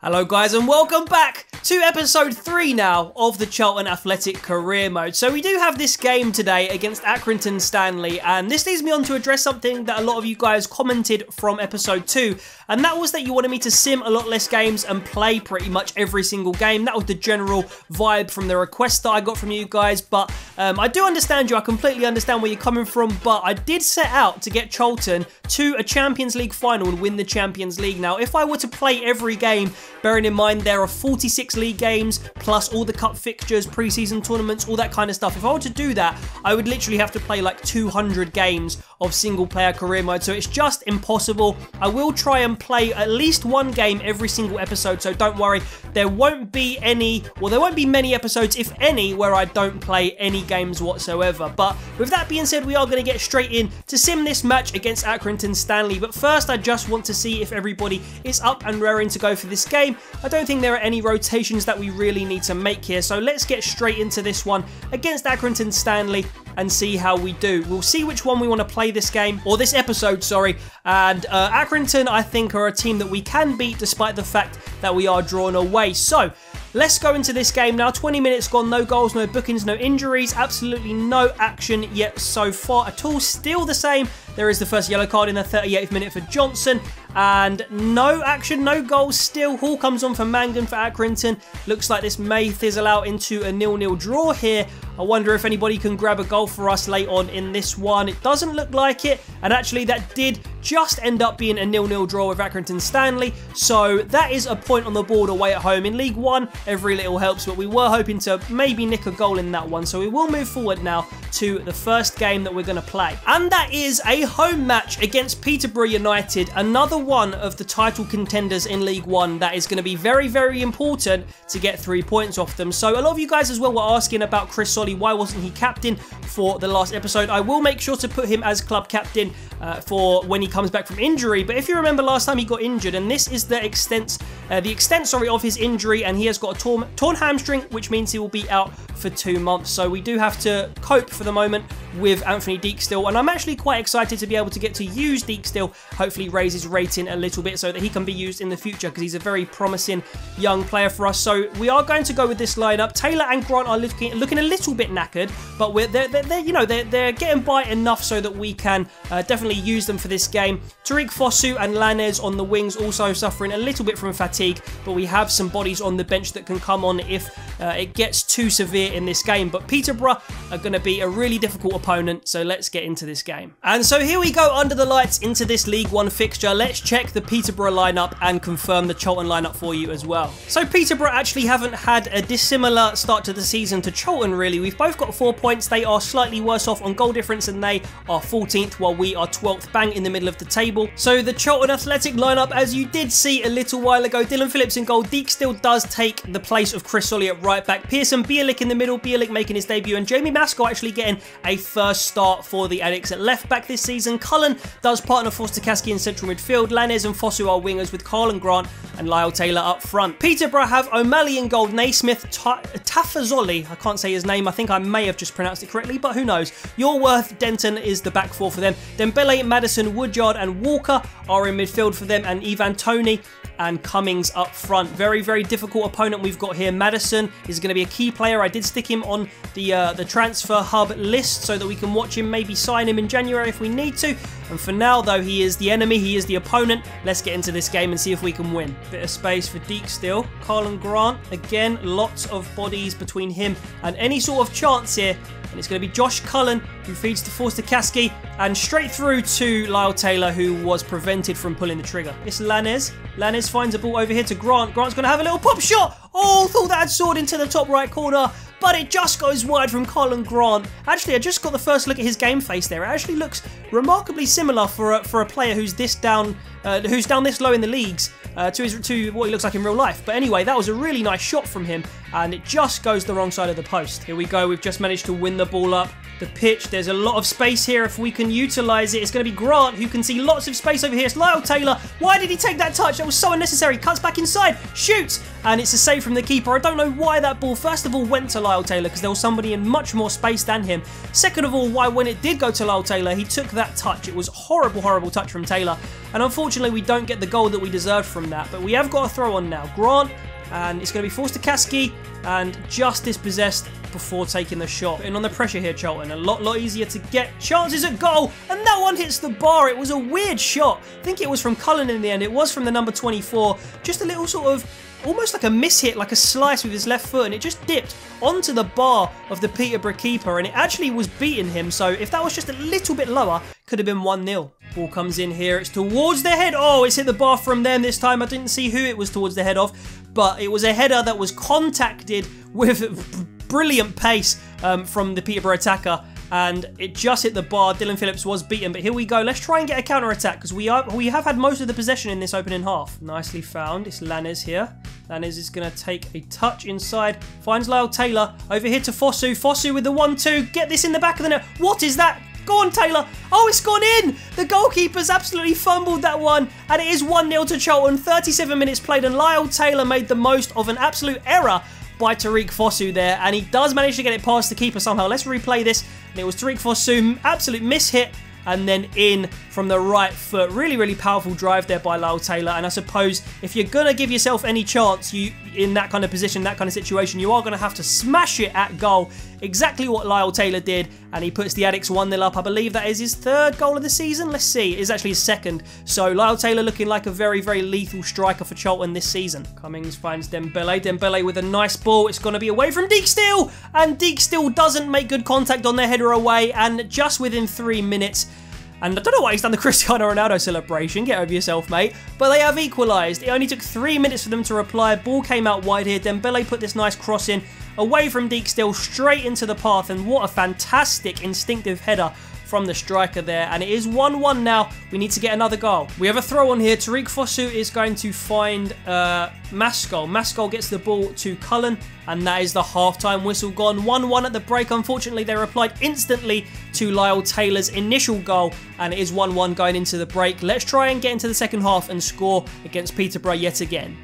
Hello guys and welcome back to episode 3 now of the Charlton Athletic Career Mode. So we do have this game today against Accrington Stanley, and this leads me on to address something that a lot of you guys commented from episode 2, and that was that you wanted me to sim a lot less games and play pretty much every single game. That was the general vibe from the request that I got from you guys, but I do understand you, I completely understand where you're coming from, but I did set out to get Charlton to a Champions League final and win the Champions League. Now, if I were to play every game, bearing in mind there are 46 league games, plus all the cup fixtures, pre-season tournaments, all that kind of stuff. If I were to do that, I would literally have to play like 200 games of single player career mode, so it's just impossible. I will try and play at least one game every single episode, so don't worry. There won't be many episodes, if any, where I don't play any games whatsoever. But with that being said, we are going to get straight in to sim this match against Accrington Stanley. But first, I just want to see if everybody is up and raring to go for this game. I don't think there are any rotations that we really need to make here, so let's get straight into this one against Accrington Stanley and see how we do. We'll see which one we want to play this game, or this episode, sorry. And Accrington, I think, are a team that we can beat despite the fact that we are drawn away. So let's go into this game now. 20 minutes gone, no goals, no bookings, no injuries, absolutely no action yet so far at all. Still the same. There is the first yellow card in the 38th minute for Johnson, and no action, no goals still. Hall comes on for Mangan for Accrington. Looks like this may fizzle out into a 0-0 draw here. I wonder if anybody can grab a goal for us late on in this one. It doesn't look like it, and actually that did just end up being a 0-0 draw with Accrington Stanley, so that is a point on the board away at home. In League 1, every little helps, but we were hoping to maybe nick a goal in that one, so we will move forward now to the first game that we're going to play, and that is a home match against Peterborough United, another one of the title contenders in League 1 that is going to be very, very important to get 3 points off them. So a lot of you guys as well were asking about Chris Solly, why wasn't he captain for the last episode. I will make sure to put him as club captain for when he comes back from injury, but if you remember last time he got injured, and this is the extent of his injury, and he has got a torn hamstring, which means he will be out for 2 months, so we do have to cope for the moment with Anthony Deekstill, and I'm actually quite excited to be able to get to use Deekstill, hopefully raise his rating a little bit so that he can be used in the future, because he's a very promising young player for us. So we are going to go with this lineup. Taylor and Grant are looking a little bit knackered, but they're getting by enough so that we can definitely use them for this game. Tariq Fosu and Lanez on the wings also suffering a little bit from fatigue, but we have some bodies on the bench that can come on if it gets too severe in this game. But Peterborough are going to be a really difficult opponent, so let's get into this game. And so here we go under the lights into this League 1 fixture. Let's check the Peterborough lineup and confirm the Charlton lineup for you as well. So Peterborough actually haven't had a dissimilar start to the season to Charlton, really. We've both got 4 points. They are slightly worse off on goal difference, and they are 14th while we are 12th, bang in the middle of the table. So the Charlton Athletic lineup, as you did see a little while ago, Dylan Phillips in goal. Deek still does take the place of Chris Solly at right back. Pearson Bielik in the middle, Bielik making his debut, and Jamie Mascot actually getting a first start for the Addicts at left back this season. Cullen does partner for Stokowski in central midfield. Lanez and Fosu are wingers with Carl and Grant and Lyle Taylor up front. Peterborough have O'Malley in goal, Naismith, Tafazoli, I can't say his name, I think I may have just pronounced it correctly, but who knows. Yorworth, Denton is the back four for them. Dembele, Madison, Woodyard and Walker are in midfield for them, and Ivan Toney and Cummings up front. Very, very difficult opponent we've got here. Madison is going to be a key player. I did stick him on the transfer hub list so that we can watch him, maybe sign him in January if we need to. And for now, though, he is the enemy, he is the opponent. Let's get into this game and see if we can win. Bit of space for Deek still. Carl and Grant, again, lots of bodies between him and any sort of chance here. And it's going to be Josh Cullen who feeds to Stokowski and straight through to Lyle Taylor, who was prevented from pulling the trigger. It's Lanez. Lanez finds a ball over here to Grant. Grant's going to have a little pop shot. Oh, thought that had soared into the top right corner, but it just goes wide from Colin Grant. Actually, I just got the first look at his game face there. It actually looks remarkably similar for a player who's down this low in the leagues to what he looks like in real life. But anyway, that was a really nice shot from him, and it just goes the wrong side of the post. Here we go. We've just managed to win the ball up the pitch. There's a lot of space here if we can utilise it. It's going to be Grant who can see lots of space over here. It's Lyle Taylor. Why did he take that touch? That was so unnecessary. Cuts back inside. Shoots. And it's a save from the keeper. I don't know why that ball, first of all, went to Lyle Taylor, because there was somebody in much more space than him. Second of all, why when it did go to Lyle Taylor, he took that touch. It was a horrible, horrible touch from Taylor. And unfortunately, we don't get the goal that we deserved from that. But we have got a throw on now. Grant, and it's going to be forced to Kasky, and just dispossessed before taking the shot. Putting on the pressure here, Charlton. A lot easier to get chances at goal, and that one hits the bar. It was a weird shot. I think it was from Cullen in the end. It was from the number 24. Just a little sort of, almost like a miss-hit, like a slice with his left foot, and it just dipped onto the bar of the Peterborough keeper, and it actually was beating him. So if that was just a little bit lower, could have been 1-0. Ball comes in here. It's towards the head. Oh, it's hit the bar from them this time. I didn't see who it was towards the head of, but it was a header that was contacted with brilliant pace from the Peterborough attacker, and it just hit the bar. Dylan Phillips was beaten, but here we go. Let's try and get a counter-attack, because we have had most of the possession in this opening half. Nicely found. It's Lanes here. Lanes is going to take a touch inside. Finds Lyle Taylor. Over here to Fosu. Fosu with the 1-2. Get this in the back of the net. What is that? Go on, Taylor. Oh, it's gone in. The goalkeeper's absolutely fumbled that one, and it is 1-0 to Charlton. 37 minutes played, and Lyle Taylor made the most of an absolute error by Tariq Fosu there, and he does manage to get it past the keeper somehow. Let's replay this, and it was Tariq Fosu, absolute miss-hit, and then in from the right foot. Really powerful drive there by Lyle Taylor, and I suppose if you're going to give yourself any chance in that kind of position, that kind of situation, you are going to have to smash it at goal. Exactly what Lyle Taylor did, and he puts the Addicts 1-0 up. I believe that is his third goal of the season. Let's see. It's actually his second. So Lyle Taylor looking like a very lethal striker for Charlton this season. Cummings finds Dembele. Dembele with a nice ball. It's going to be away from Deeksteel, and Deeksteel doesn't make good contact on their header away, and just within 3 minutes, and I don't know why he's done the Cristiano Ronaldo celebration. Get over yourself, mate. But they have equalised. It only took 3 minutes for them to reply. Ball came out wide here. Dembele put this nice cross in, away from Deeksteel, straight into the path. And what a fantastic instinctive header from the striker there. And it is 1-1 now. We need to get another goal. We have a throw on here. Tariq Fosu is going to find Maskell. Maskell gets the ball to Cullen, and that is the half-time whistle gone. 1-1 at the break. Unfortunately, they replied instantly to Lyle Taylor's initial goal, and it is 1-1 going into the break. Let's try and get into the second half and score against Peterborough yet again.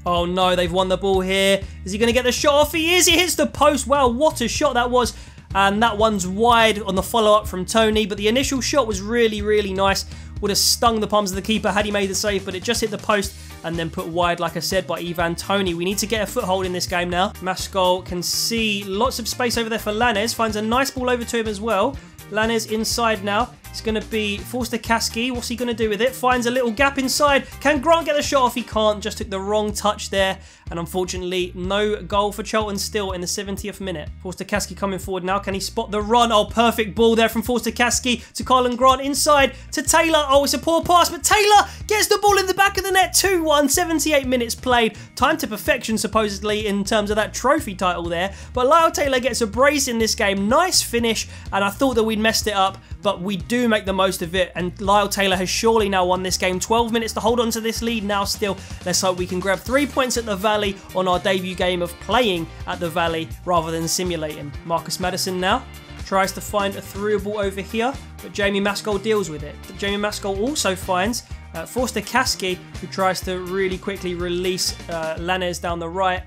Oh no, they've won the ball here. Is he going to get the shot off? He is. He hits the post. Wow, what a shot that was. And that one's wide on the follow-up from Tony, but the initial shot was really nice. Would have stung the palms of the keeper had he made the save, but it just hit the post and then put wide, like I said, by Ivan Tony. We need to get a foothold in this game now. Maskell can see lots of space over there for Lanes. Finds a nice ball over to him as well. Lanes inside now. It's going to be forced to Kasky. What's he going to do with it? Finds a little gap inside. Can Grant get the shot off? He can't. Just took the wrong touch there. And unfortunately, no goal for Charlton still in the 70th minute. Forced to Kasky coming forward now. Can he spot the run? Oh, perfect ball there from Forced to Kasky to Colin Grant inside to Taylor. Oh, it's a poor pass, but Taylor gets the ball in the back of the net. 2-1, 78 minutes played. Time to perfection, supposedly, in terms of that trophy title there. But Lyle Taylor gets a brace in this game. Nice finish, and I thought that we'd messed it up, but we do make the most of it, and Lyle Taylor has surely now won this game. 12 minutes to hold on to this lead now still. Let's hope we can grab 3 points at the Valley on our debut game of playing at the Valley rather than simulating. Marcus Maddison now tries to find a through ball over here, but Jamie Maskell deals with it. Jamie Maskell also finds Forced to Kasky, who tries to really quickly release Lanes down the right.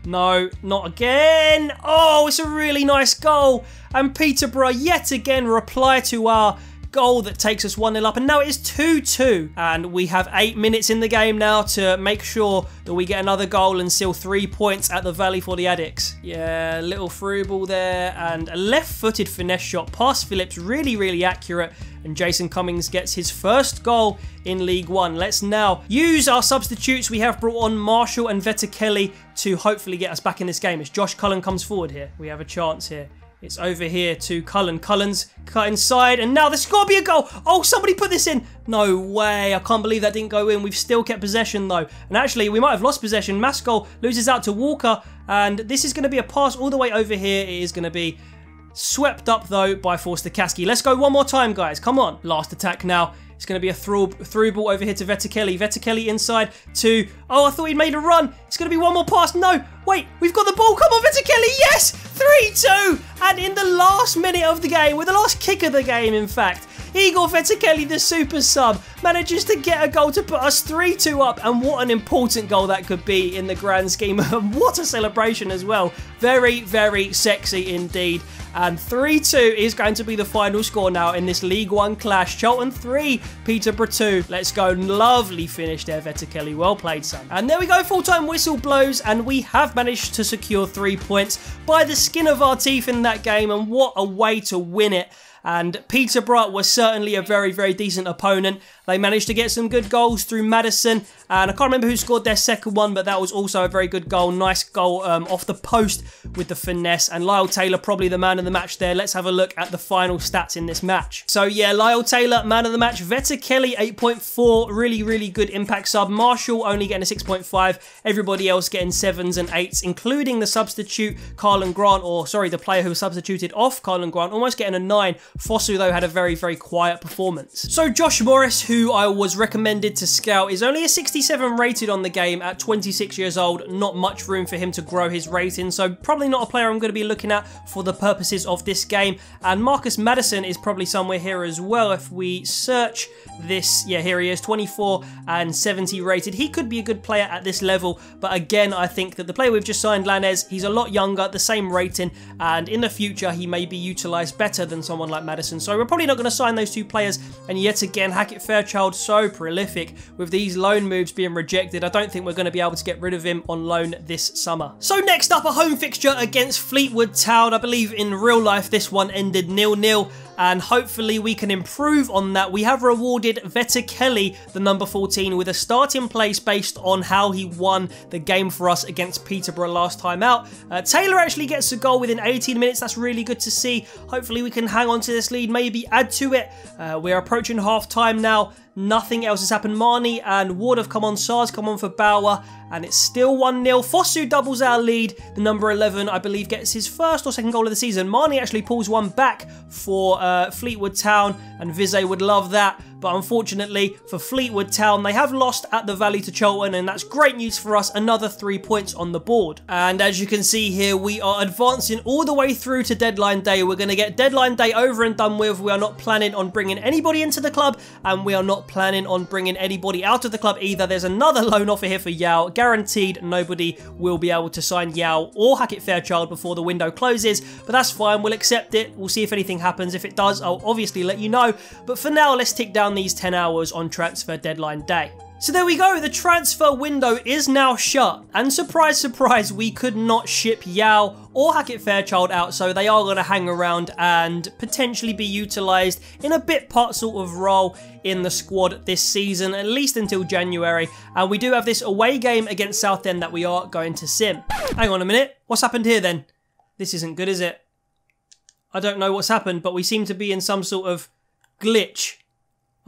No, not again. Oh, it's a really nice goal. And Peterborough yet again reply to our goal that takes us 1-0 up. And now it is 2-2. And we have 8 minutes in the game now to make sure that we get another goal and seal 3 points at the Valley for the Addicts. Yeah, little through ball there. And a left-footed finesse shot past Phillips. Really accurate. And Jason Cummings gets his first goal in League One. Let's now use our substitutes. We have brought on Marshall and Vetokele to hopefully get us back in this game. As Josh Cullen comes forward here, we have a chance here. It's over here to Cullen. Cullen's cut inside, and now there's got to be a goal. Oh, somebody put this in. No way. I can't believe that didn't go in. We've still kept possession, though. And actually, we might have lost possession. Maskell loses out to Walker, and this is going to be a pass all the way over here. It is going to be swept up, though, by Forced to Kasky. Let's go one more time, guys. Come on. Last attack now. It's going to be a through ball over here to Vetokele. Vetokele inside to... Oh, I thought he'd made a run. It's going to be one more pass. No, wait. We've got the ball. Come on, Vetokele. Yes! 3-2. And in the last minute of the game, with the last kick of the game, in fact, Igor Vetokele, the super sub, manages to get a goal to put us 3-2 up, and what an important goal that could be in the grand scheme. What a celebration as well. Very, very sexy indeed. And 3-2 is going to be the final score now in this League One clash. Charlton 3, Peterborough 2. Let's go. Lovely finish there, Vetokele. Well played, son. And there we go. Full-time whistle blows, and we have managed to secure 3 points by the skin of our teeth in that game, and what a way to win it. And Peterborough was certainly a very, very decent opponent. They managed to get some good goals through Madison, and I can't remember who scored their second one, but that was also a very good goal. Nice goal off the post with the finesse, and Lyle Taylor probably the man of the match there. Let's have a look at the final stats in this match. So yeah, Lyle Taylor, man of the match. Vetokele, 8.4, really, really good impact sub. Marshall only getting a 6.5. Everybody else getting 7s and 8s, including the substitute, Carlton Grant, or sorry, the player who was substituted off Carlton Grant, almost getting a 9. Fosu, though, had a very, very quiet performance. So Josh Morris, who I was recommended to scout, is only a 67 rated on the game at 26 years old. Not much room for him to grow his rating, so probably not a player I'm going to be looking at for the purposes of this game. And Marcus Maddison is probably somewhere here as well. If we search this, yeah, here he is, 24 and 70 rated. He could be a good player at this level, but again, I think that the player we've just signed, Lanez, he's a lot younger, the same rating, and in the future, he may be utilised better than someone like Madison. So we're probably not going to sign those two players, and yet again, Hackett Fairchild, so prolific with these loan moves being rejected. I don't think we're going to be able to get rid of him on loan this summer. So next up, a home fixture against Fleetwood Town. I believe in real life this one ended 0-0, and hopefully we can improve on that. We have rewarded Vetokele, the number 14, with a starting place based on how he won the game for us against Peterborough last time out. Taylor actually gets a goal within 18 minutes. That's really good to see. Hopefully we can hang on to this lead, maybe add to it. We're approaching half time now. Nothing else has happened. Marnie and Ward have come on. Sars come on for Bauer, and it's still 1-0. Fosu doubles our lead. The number 11, I believe, gets his first or second goal of the season. Marnie actually pulls one back for Fleetwood Town, and Vizay would love that. But unfortunately for Fleetwood Town, they have lost at the Valley to Charlton, and that's great news for us. Another 3 points on the board. And as you can see here, we are advancing all the way through to deadline day. We're going to get deadline day over and done with. We are not planning on bringing anybody into the club, and we are not planning on bringing anybody out of the club either. There's another loan offer here for Yao. Guaranteed nobody will be able to sign Yao or Hackett Fairchild before the window closes, but that's fine. We'll accept it. We'll see if anything happens. If it does, I'll obviously let you know. But for now, let's tick down these 10 hours on transfer deadline day. So there we go, the transfer window is now shut, and surprise, surprise, we could not ship Yao or Hackett Fairchild out, so they are going to hang around and potentially be utilised in a bit part sort of role in the squad this season, at least until January. And we do have this away game against Southend that we are going to sim. Hang on a minute, what's happened here then? This isn't good, is it? I don't know what's happened, but we seem to be in some sort of glitch.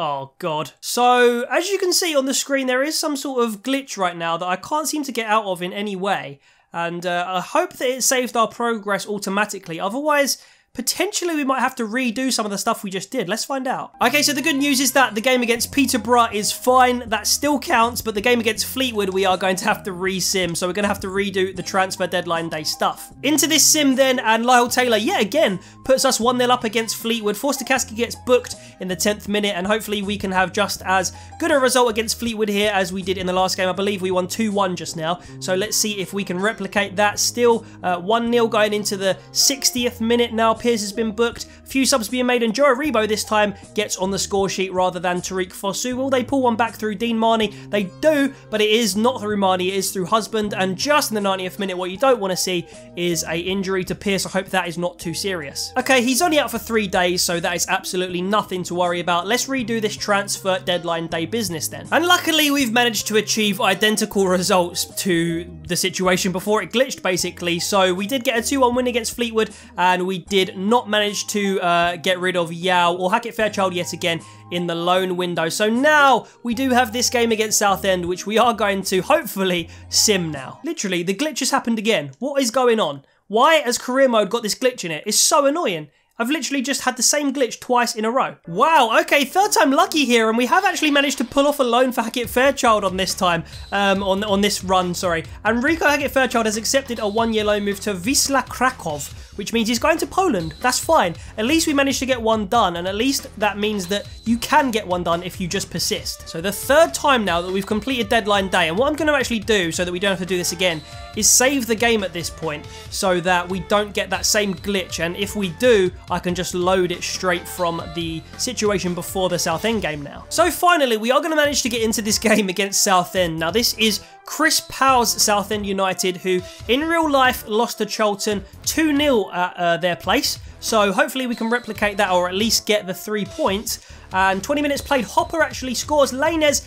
Oh god. So, as you can see on the screen, there is some sort of glitch right now that I can't seem to get out of in any way. And I hope that it saved our progress automatically. Otherwise, potentially we might have to redo some of the stuff we just did. Let's find out. Okay, so the good news is that the game against Peterborough is fine. That still counts, but the game against Fleetwood, we are going to have to re-sim. So we're going to have to redo the transfer deadline day stuff. Into this sim then, and Lyle Taylor, yet again, puts us 1-0 up against Fleetwood. Forster-Caskey gets booked in the 10th minute, and hopefully we can have just as good a result against Fleetwood here as we did in the last game. I believe we won 2-1 just now. So let's see if we can replicate that. Still 1-0 going into the 60th minute now. Pierce has been booked. A few subs being made, and Joe Aribo this time gets on the score sheet rather than Tariq Fosu. Will they pull one back through Dean Marnie? They do, but it is not through Marnie, it is through Husband, and just in the 90th minute, what you don't want to see is a injury to Pierce. I hope that is not too serious. Okay, he's only out for 3 days, so that is absolutely nothing to worry about. Let's redo this transfer deadline day business then. And luckily, we've managed to achieve identical results to the situation before it glitched, basically. So we did get a 2-1 win against Fleetwood, and we did not manage to get rid of Yao or Hackett Fairchild yet again in the loan window. So now we do have this game against Southend, which we are going to hopefully sim now. Literally, the glitch has happened again. What is going on? Why has career mode got this glitch in it? It's so annoying. I've literally just had the same glitch twice in a row. Wow, okay, third time lucky here, and we have actually managed to pull off a loan for Hackett Fairchild on this time, on this run, sorry. And Rico Hackett Fairchild has accepted a 1-year loan move to Wisla Krakow, which means he's going to Poland. That's fine. At least we managed to get one done, and at least that means that you can get one done if you just persist. So the third time now that we've completed deadline day, and what I'm going to actually do so that we don't have to do this again is save the game at this point so that we don't get that same glitch, and if we do, I can just load it straight from the situation before the Southend game now. So finally, we are going to manage to get into this game against Southend. Now this is Chris Powell's Southend United, who in real life lost to Charlton 2-0 at their place. So hopefully we can replicate that, or at least get the 3 points. And 20 minutes played, Hopper actually scores. Lainez,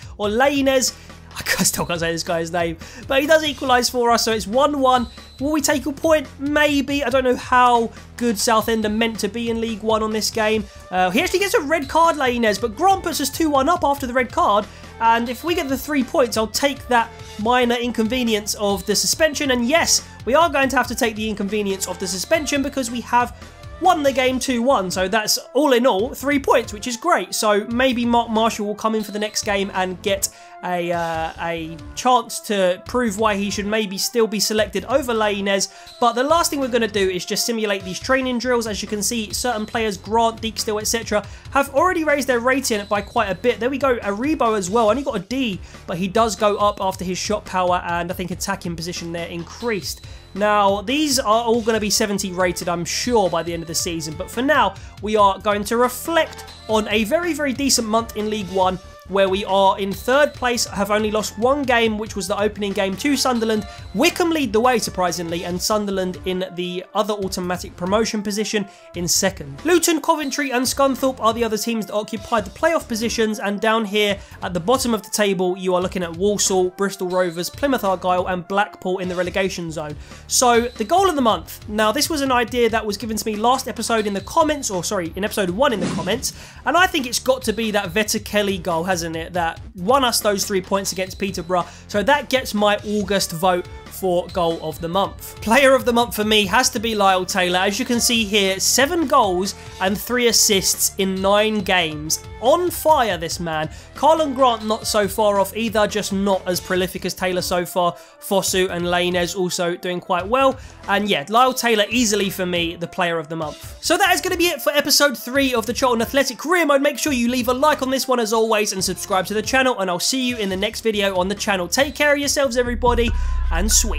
I still can't say this guy's name, but he does equalise for us, so it's 1-1. Will we take a point? Maybe. I don't know how good Southend are meant to be in League One on this game. He actually gets a red card, Lainez, but Grant puts us 2-1 up after the red card, and if we get the 3 points, I'll take that minor inconvenience of the suspension, and yes, we are going to have to take the inconvenience of the suspension because we have won the game 2-1, so that's all in all 3 points, which is great. So maybe Mark Marshall will come in for the next game and get a chance to prove why he should maybe still be selected over Lainez. But the last thing we're going to do is just simulate these training drills. As you can see, certain players, Grant, Deekstill, etc., have already raised their rating by quite a bit. There we go, Aribo as well, only got a D, but he does go up after his shot power, and I think attacking position there increased. Now, these are all going to be 70 rated, I'm sure, by the end of the season. But for now, we are going to reflect on a very, very decent month in League One, where we are in third place, have only lost one game, which was the opening game to Sunderland. Wickham lead the way, surprisingly, and Sunderland in the other automatic promotion position in second. Luton, Coventry and Scunthorpe are the other teams that occupied the playoff positions, and down here at the bottom of the table, you are looking at Walsall, Bristol Rovers, Plymouth Argyle and Blackpool in the relegation zone. So, the goal of the month. Now, this was an idea that was given to me last episode in the comments, or sorry, in episode 1 in the comments, and I think it's got to be that Vetokele goal, hasn't it, that won us those 3 points against Peterborough. So that gets my August vote for goal of the month. Player of the month for me has to be Lyle Taylor. As you can see here, 7 goals and 3 assists in 9 games. On fire, this man. Carlton Grant not so far off either, just not as prolific as Taylor so far. Fosu and Lainez also doing quite well. And yeah, Lyle Taylor easily for me the player of the month. So that is going to be it for episode 3 of the Charlton Athletic Career Mode. Make sure you leave a like on this one as always and subscribe to the channel, and I'll see you in the next video on the channel. Take care of yourselves, everybody, and sweet.